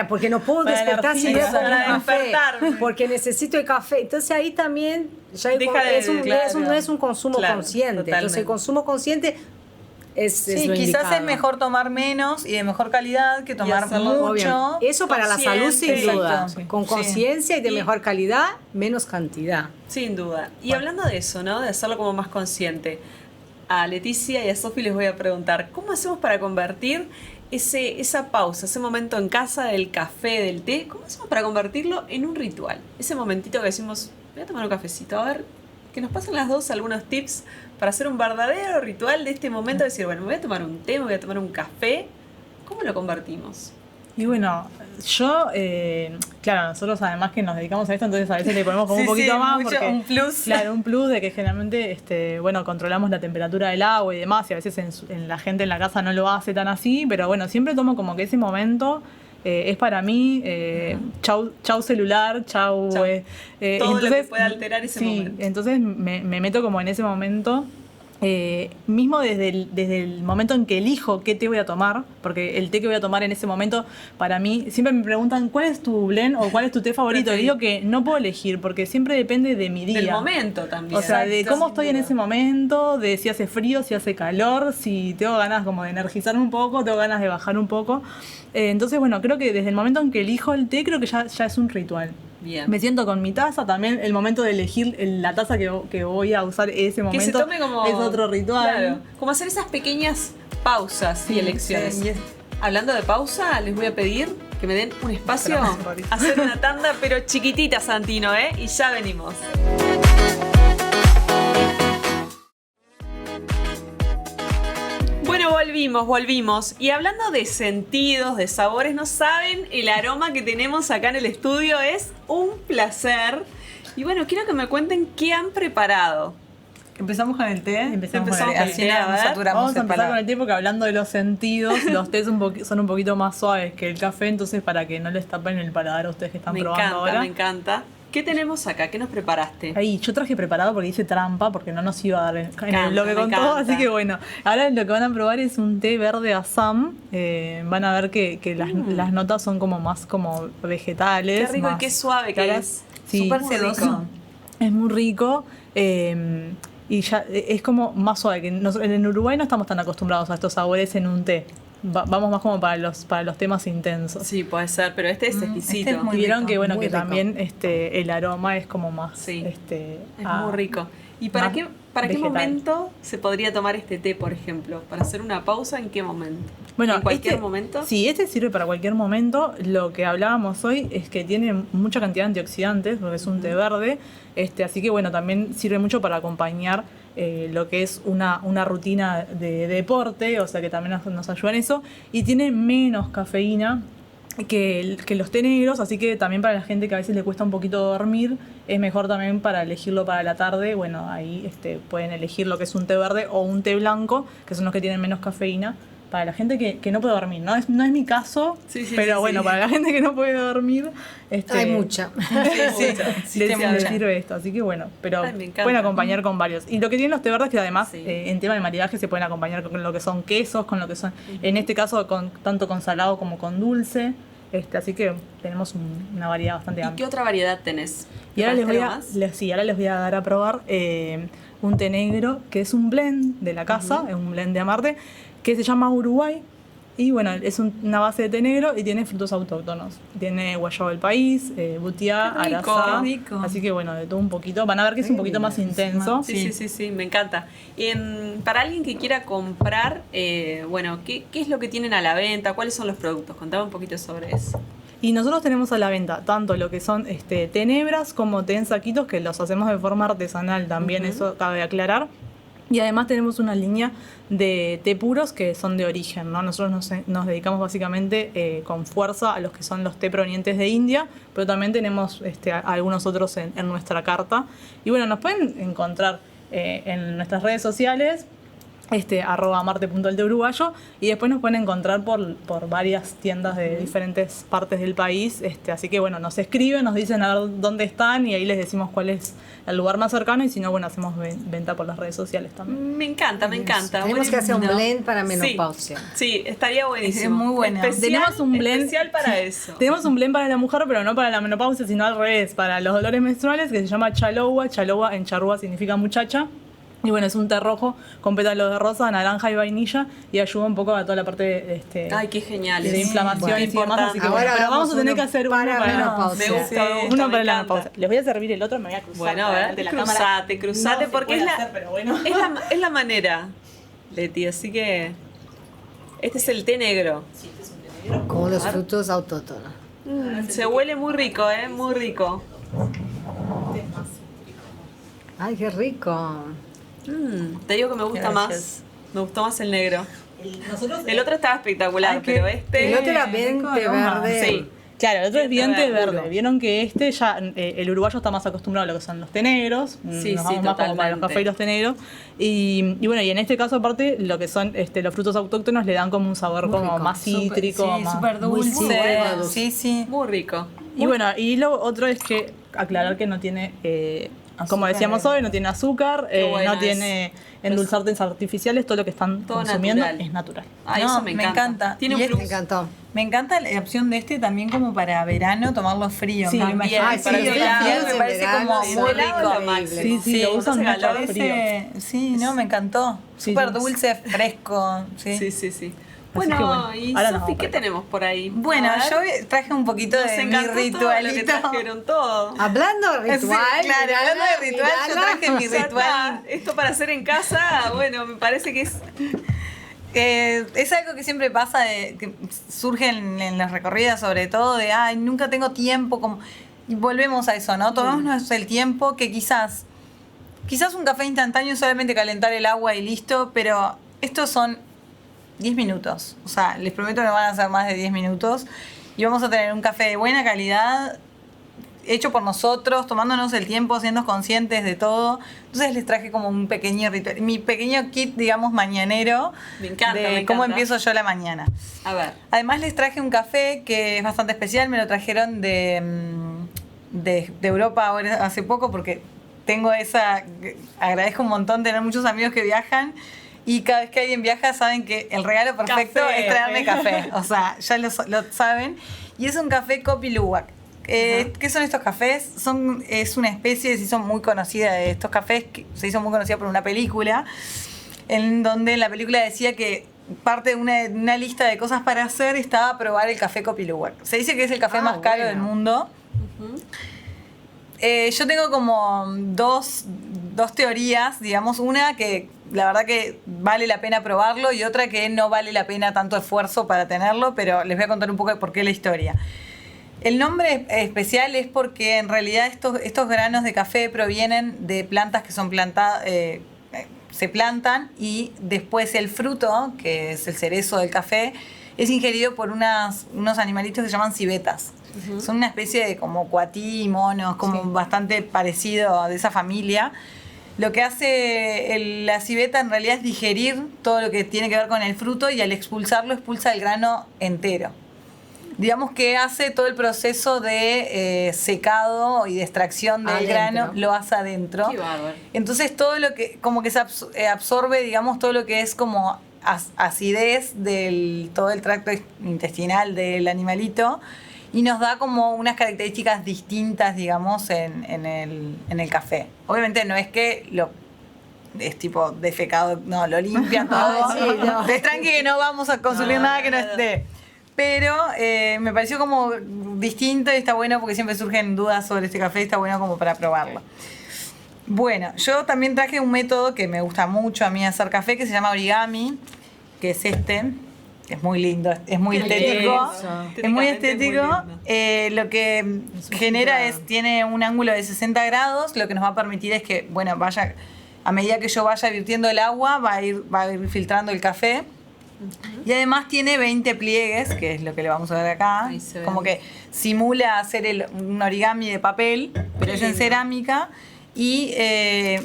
porque no puedo Para la despertar sin energía, tomar para café, despertarme. porque necesito el café. Entonces ahí también ya Deja de- no es un consumo Claro, consciente. Entonces el totalmente. consumo consciente es Sí, lo quizás indicado. es mejor tomar menos y de mejor calidad que tomar hacerlo mucho. Obviamente. Eso para la salud sin consciente. duda. Exacto. Con Sí. conciencia y de Y- mejor calidad, menos cantidad. Sin duda. Y hablando de eso, ¿no? De hacerlo como más consciente. A Leticia y a Sofi les voy a preguntar, ¿cómo hacemos para convertir esa pausa, ese momento en casa del café, del té, cómo hacemos para convertirlo en un ritual? Ese momentito que decimos, voy a tomar un cafecito, a ver, que nos pasen las dos algunos tips para hacer un verdadero ritual de este momento, decir, bueno, me voy a tomar un té, me voy a tomar un café, ¿cómo lo convertimos? Y bueno, yo, claro, nosotros además que nos dedicamos a esto, entonces a veces le ponemos como Sí, un poquito sí, más. mucho, Porque, un plus. Claro, un plus de que generalmente, bueno, controlamos la temperatura del agua y demás, y a veces en la gente en la casa no lo hace tan así, pero bueno, siempre tomo como que ese momento es para mí, chau celular, chau. Chau. Todo lo que pueda alterar ese momento. Entonces me meto como en ese momento. Mismo desde el momento en que elijo qué té voy a tomar, porque el té que voy a tomar en ese momento, para mí, siempre me preguntan cuál es tu blend o cuál es tu té favorito. Y digo que no puedo elegir, porque siempre depende de mi día. Del momento también. O sea, de Exacto, cómo sin estoy en duda. ese momento, de si hace frío, si hace calor, si tengo ganas como de energizarme un poco, tengo ganas de bajar un poco. Entonces, bueno, creo que desde el momento en que elijo el té, creo que ya es un ritual. Bien. Me siento con mi taza, también el momento de elegir la taza que voy a usar ese momento Que se tome como... es otro ritual. Claro, como hacer esas pequeñas pausas y elecciones. sí, y es- Hablando de pausa, les voy a pedir que me den un espacio Esperamos un ratito. a hacer una tanda, pero chiquitita, Santino, ¿eh? Y ya venimos. Bueno, volvimos. Y hablando de sentidos, de sabores, no saben, el aroma que tenemos acá en el estudio es un placer. Y bueno, quiero que me cuenten qué han preparado. Empezamos con el té. Empezamos con el té. Así A nos ver, saturamos Vamos a el empezar paladar. con el té porque hablando de los sentidos, los tés son un poquito más suaves que el café, entonces para que no les tapen el paladar a ustedes que están Me probando encanta, ahora. me encanta. ¿Qué tenemos acá? ¿Qué nos preparaste? Ahí, yo traje preparado porque hice trampa, porque no nos iba a dar en encanta, el bloque me con todo, encanta. así que bueno. Ahora lo que van a probar es un té verde Assam. Van a ver que las notas son como más como vegetales. Qué rico y más qué suave que claras. es. Sí, Súper sedoso. es muy rico. Y ya es como más suave. Que en Uruguay no estamos tan acostumbrados a estos sabores en un té. Vamos más como para los temas intensos. Sí, puede ser, pero este es exquisito. este es muy Y vieron rico, que bueno muy que rico. también el aroma es como más Sí, es ah, muy rico. ¿Y más para qué vegetal. momento se podría tomar este té, por ejemplo? ¿Para hacer una pausa en qué momento? Bueno, ¿En cualquier momento? Sí, este sirve para cualquier momento. Lo que hablábamos hoy es que tiene mucha cantidad de antioxidantes, porque es un té verde. Así que bueno, también sirve mucho para acompañar lo que es una rutina de deporte, o sea que también nos ayuda en eso. Y tiene menos cafeína que los té negros, así que también para la gente que a veces le cuesta un poquito dormir, es mejor también para elegirlo para la tarde. Bueno, ahí pueden elegir lo que es un té verde o un té blanco, que son los que tienen menos cafeína. Para la gente que no puede dormir, no es mi caso, Sí, sí, pero sí, bueno, sí. para la gente que no puede dormir, Hay mucha. Sí, les mucha. sirve esto, así que bueno, pero Ay, me encanta. pueden acompañar con varios. Y lo que tienen los té verdes es que además Sí. en tema de maridaje se pueden acompañar con lo que son quesos, con lo que son, en este caso tanto con salado como con dulce, así que tenemos una variedad bastante ¿Y amplia. qué otra variedad tenés? Y ahora ¿Preparaste algo más? ahora les voy a dar a probar un té negro que es un blend de la casa, es un blend de Amarte, que se llama Uruguay. Y bueno, es una base de té negro y tiene frutos autóctonos. Tiene guayabo del país, butiá, Qué rico, arazá. qué rico. Así que bueno, de todo un poquito. Van a ver que es un poquito más intenso. Sí, me encanta. Para alguien que quiera comprar, bueno, ¿qué es lo que tienen a la venta? ¿Cuáles son los productos? Contame un poquito sobre eso. Y nosotros tenemos a la venta tanto lo que son tenebras como té en saquitos, que los hacemos de forma artesanal también, eso cabe aclarar. Y además tenemos una línea de té puros que son de origen, ¿no? Nosotros nos dedicamos básicamente con fuerza a los que son los té provenientes de India, pero también tenemos algunos otros en nuestra carta. Y bueno, nos pueden encontrar en nuestras redes sociales, @marte.elteuruguayo, y después nos pueden encontrar por varias tiendas de diferentes partes del país, así que bueno, nos escriben, nos dicen a ver dónde están y ahí les decimos cuál es el lugar más cercano, y si no, bueno, hacemos venta por las redes sociales también. Me encanta. Tenemos que hacer un Bueno, blend para sí, menopausia. Sí, estaría buenísimo. Es muy buena. Tenemos un blend especial para eso. Tenemos un blend para la mujer, pero no para la menopausia, sino al revés, para los dolores menstruales, que se llama chalowa. Chalowa en charrúa significa muchacha. Y bueno, es un té rojo con pétalos de rosa, naranja y vainilla, y ayuda un poco a toda la parte de, Ay, qué genial. de inflamaciones y demás. Así que Ahora bueno, pero vamos a tener uno que hacer uno para para menopausia. Me gusta, uno para me la encanta. menopausia. Les voy a servir el otro, me voy a cruzar. Bueno, a ver, de la cámara. cruzate, No se porque puede es la, hacer, pero bueno. es la manera, Leti, así que este es el té negro. Con los frutos autóctonos. Se huele muy rico, muy rico. Ay, qué rico. Te digo que me gusta Gracias. más. Me gustó más el negro. nosotros, El otro estaba espectacular, Ay, qué- pero este... El otro era Qué 20 aroma. verde. Sí. Claro, el otro es Diente diente verde. verde. Vieron que este ya, el uruguayo está más acostumbrado a lo que son los té negros. Sí, Nos sí, vamos más como para los totalmente. cafés y los té negros. Y bueno, y en este caso aparte, lo que son los frutos autóctonos le dan como un sabor Muy como rico. más cítrico. Sí, más... súper muy dulce. bueno. Sí, sí. Muy rico. Y bueno, y lo otro es que aclarar que no tiene, como Azúcar, decíamos hoy, no tiene azúcar, Qué bueno no tiene endulzantes artificiales, todo lo que están Todo consumiendo natural. es natural. Ay, No, eso me me encanta. encanta. Tiene Y un es- Me plus. encantó. Me encanta la opción de este también como para verano, tomarlo frío. Sí, me lo también, imagino. Ay, para sí, que el helado, helado me en parece verano como es muy helado rico. lo máximo. Sí, sí, lo usan con ese mucho calor. al frío. Sí, no, me encantó. Sí, Súper sí. dulce, fresco. Sí. Sí, sí, sí. que Bueno, bueno, y ahora nos Sofi, vamos ¿qué para acá. tenemos por ahí? Bueno, A ver. yo traje un poquito Nos de mi encantó todo lo que ritualito. trajeron todo. Hablando de Sí, ritual. claro, hablando de ritual, yo mirala. traje mi Ya ritual. está. Esto para hacer en casa, bueno, me parece que es... Es algo que siempre pasa, que surge en las recorridas, sobre todo, de, ay, nunca tengo tiempo. Como... Y volvemos a eso, ¿no? Tomémonos el tiempo que quizás un café instantáneo es solamente calentar el agua y listo, pero estos son 10 minutos. O sea, les prometo que no van a ser más de 10 minutos. Y vamos a tener un café de buena calidad, hecho por nosotros, tomándonos el tiempo, siendo conscientes de todo. Entonces les traje como un pequeño ritual, mi pequeño kit, digamos, mañanero, Me encanta, de me cómo encanta. empiezo yo la mañana. A ver. Además les traje un café que es bastante especial, me lo trajeron de Europa ahora hace poco porque tengo agradezco un montón tener muchos amigos que viajan y cada vez que alguien viaja saben que el regalo perfecto Café. es traerme café, o sea, ya lo saben, y es un café Kopi Luwak. ¿Qué son estos cafés? Es una especie, se hizo muy conocida de estos cafés, que se hizo muy conocida por una película, en donde la película decía que parte de una lista de cosas para hacer estaba probar el café Kopi Luwak. Se dice que es el café más caro del mundo. Yo tengo como dos teorías, digamos, una que la verdad que vale la pena probarlo y otra que no vale la pena tanto esfuerzo para tenerlo, pero les voy a contar un poco de por qué la historia. El nombre especial es porque en realidad estos granos de café provienen de plantas que son plantadas, se plantan y después el fruto, que es el cerezo del café, es ingerido por unos animalitos que se llaman civetas. Son una especie de como cuatí, monos, como bastante parecido de esa familia. Lo que hace la civeta en realidad es digerir todo lo que tiene que ver con el fruto y al expulsarlo expulsa el grano entero. Digamos que hace todo el proceso de secado y de extracción del Adentro. grano, lo hace adentro. Qué bárbaro. Entonces todo lo que, como que se absorbe, digamos, todo lo que es como acidez del todo el tracto intestinal del animalito y nos da como unas características distintas, digamos, en el café. Obviamente no es que es tipo defecado, no, lo limpian todo. Sí, no. Es tranqui que no vamos a consumir nada que no esté. Pero me pareció como distinto y está bueno porque siempre surgen dudas sobre este café y está bueno como para probarlo. Bueno, yo también traje un método que me gusta mucho a mí hacer café que se llama origami, que es este. Es muy lindo, es muy Qué estético. lindo. Es muy Estéticamente es muy estético. lindo. Lo que genera tiene un ángulo de 60 grados, lo que nos va a permitir es que, bueno, a medida que yo vaya virtiendo el agua, va a ir filtrando el café. Y además tiene 20 pliegues, que es lo que le vamos a ver acá. Ahí se ve. Como que simula hacer un origami de papel, pero es en lindo. cerámica. Y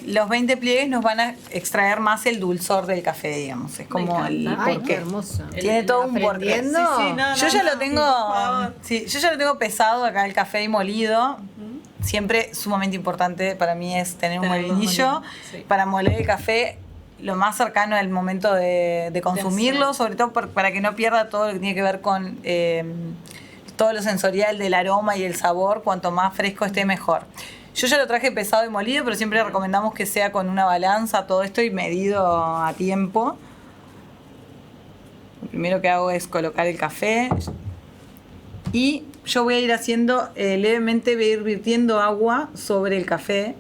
los 20 pliegues nos van a extraer más el dulzor del café, digamos. Es como el encanta. Ay, porqué. qué hermoso. Tiene todo un porqué. Aprendiendo. Sí, sí, no, Yo ya lo tengo, por favor. sí, yo ya lo tengo pesado acá el café y molido. Siempre sumamente importante para mí es tener un Tener un molinillo molino, sí. para moler el café lo más cercano al momento de consumirlo, hacer. sobre todo para que no pierda todo lo que tiene que ver con todo lo sensorial del aroma y el sabor. Cuanto más fresco esté, mejor. Yo ya lo traje pesado y molido, pero siempre recomendamos que sea con una balanza todo esto y medido a tiempo. Lo primero que hago es colocar el café y yo voy a ir haciendo levemente, voy a ir virtiendo agua sobre el café.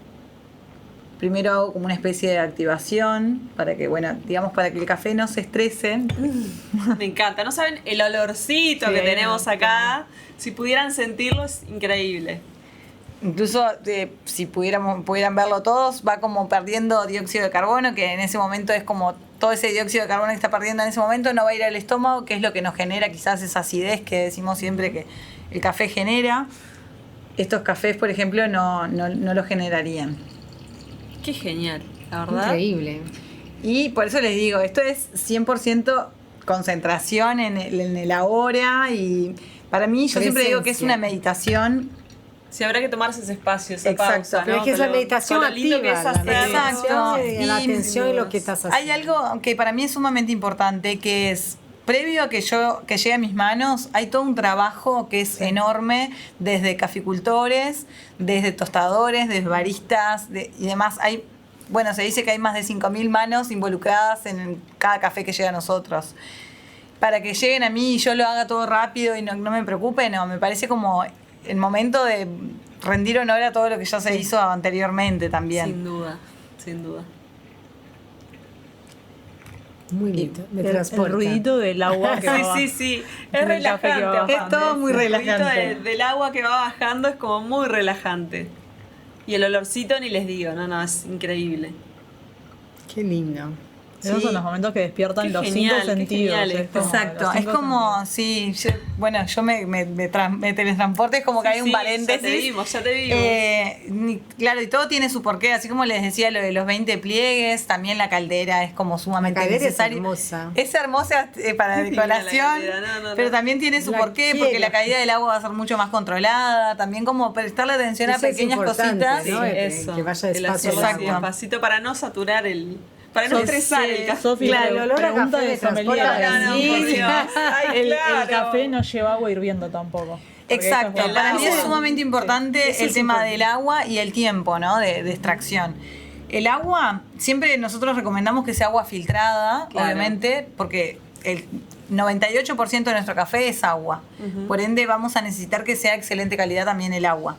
Primero hago como una especie de activación para que, bueno, digamos, para que el café no se estrese. Me encanta. No saben el olorcito que Sí, tenemos acá. Si pudieran sentirlo, es increíble. Incluso pudieran verlo todos, va como perdiendo dióxido de carbono, que en ese momento es como todo ese dióxido de carbono que está perdiendo en ese momento no va a ir al estómago, que es lo que nos genera quizás esa acidez que decimos siempre que el café genera. Estos cafés, por ejemplo, no lo generarían. Qué genial, la verdad. Increíble. Y por eso les digo, esto es 100% concentración en el ahora, y para mí yo siempre digo que es una meditación. Sí, habrá que tomarse ese espacio, esa Exacto. pausa, Pero ¿no? es que es la Con lo- meditación con lo lindo activa. que es La hacer. meditación Exacto. y la Y atención y lo que estás haciendo. Hay algo que para mí es sumamente importante, que es, previo a que llegue a mis manos, hay todo un trabajo que es enorme, desde caficultores, desde tostadores, desde baristas y demás. Se dice que hay más de 5.000 manos involucradas en cada café que llega a nosotros. Para que lleguen a mí y yo lo haga todo rápido y no me preocupe, no, me parece como el momento de rendir honor a todo lo que ya se hizo anteriormente también. Sin duda, sin duda. Muy lindo. Me El transporta. ruidito del agua que va. Sí. Es Del café que va relajante. bajando. Es todo muy El ruido relajante. del agua que va bajando es como muy relajante. Y el olorcito ni les digo, no, es increíble. Qué lindo. Esos Sí. son los momentos que despiertan Qué los genial, 5 qué sentidos. genial es esto. como Exacto, los es 5 como, sentidos. sí, yo me teletransporte, es como que hay un paréntesis. Ya te vimos. Claro, y todo tiene su porqué, así como les decía lo de los 20 pliegues, también la caldera es como sumamente La caldera es necesaria. hermosa. Es hermosa para Divina la decoración, caldera, no. pero también tiene su La porqué, quiero. porque la caída del agua va a ser mucho más controlada, también como prestarle atención a Eso es pequeñas importante, cositas. ¿no? Que vaya el despacio hacerlo el Exacto. agua. despacito para no saturar para no estresar el café. Sofi, Claro, el olor a pregunta café de me transporta sommelier. a No, Sí, por sí. Dios. Ay, El claro. café no lleva agua hirviendo tampoco. Porque Exacto, eso es para como- mí es sumamente importante Eso el es tema importante. del agua y el tiempo, ¿no? De extracción. El agua, siempre nosotros recomendamos que sea agua filtrada, Claro. obviamente, porque el 98% de nuestro café es agua. Por ende, vamos a necesitar que sea excelente calidad también el agua.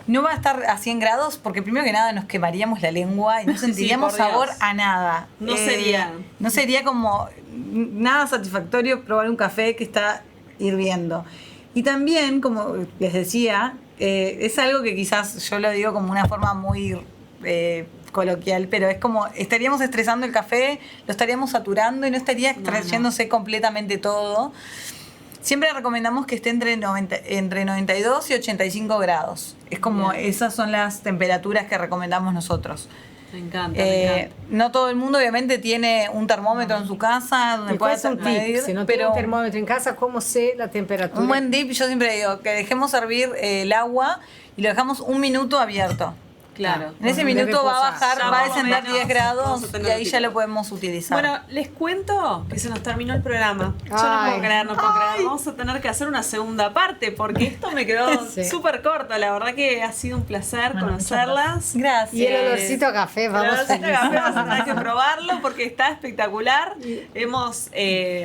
No va a estar a 100 grados porque primero que nada nos quemaríamos la lengua y no sentiríamos por Dios. sabor a nada. No sería. No sería como nada satisfactorio probar un café que está hirviendo. Y también, como les decía, es algo que quizás yo lo digo como una forma muy coloquial, pero es como estaríamos estresando el café, lo estaríamos saturando y no estaría extrayéndose completamente todo. Siempre recomendamos que esté entre 92 y 85 grados. Es como Bien. esas son las temperaturas que recomendamos nosotros. Me encanta, me encanta. No todo el mundo obviamente tiene un termómetro en su casa donde Y pueda puede ser un medir, tip. Si no pero tengo un termómetro en casa, ¿cómo sé la temperatura? un buen tip, yo siempre digo que dejemos hervir el agua y lo dejamos un minuto abierto. Claro. En ese De minuto va a reposar. bajar, Ya va a por lo descender menos 10 grados vamos a tener y ahí tipo. ya lo podemos utilizar. Bueno, les cuento que se nos terminó el programa. Yo Ay. no puedo creer. Vamos a tener que hacer una segunda parte porque esto me quedó Sí. súper corto. La verdad que ha sido un placer Bueno, conocerlas. Gracias. Y el olorcito a café, vamos La a olorcito de café vamos a tener que probarlo porque está espectacular. Hemos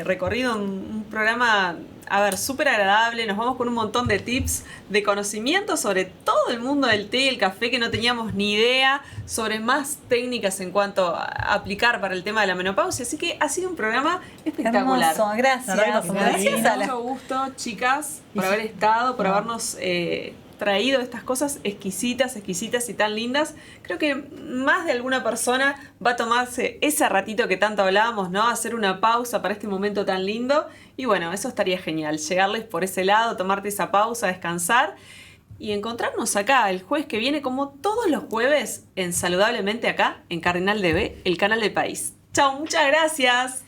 recorrido un programa, súper agradable. Nos vamos con un montón de tips, de conocimiento sobre todo el mundo del té y el café que no teníamos ni idea, sobre más técnicas en cuanto a aplicar para el tema de la menopausia. Así que ha sido un programa espectacular. Hermoso, gracias. La verdad que pasó muy Gracias lindo. a la Mucho gusto, chicas, por haber estado, por habernos traído estas cosas exquisitas y tan lindas. Creo que más de alguna persona va a tomarse ese ratito que tanto hablábamos, ¿no? Hacer una pausa para este momento tan lindo. Y bueno, eso estaría genial. Llegarles por ese lado, tomarte esa pausa, descansar y encontrarnos acá el jueves que viene, como todos los jueves, en Saludablemente acá, en Cardinal DB, el canal del país. Chao, muchas gracias.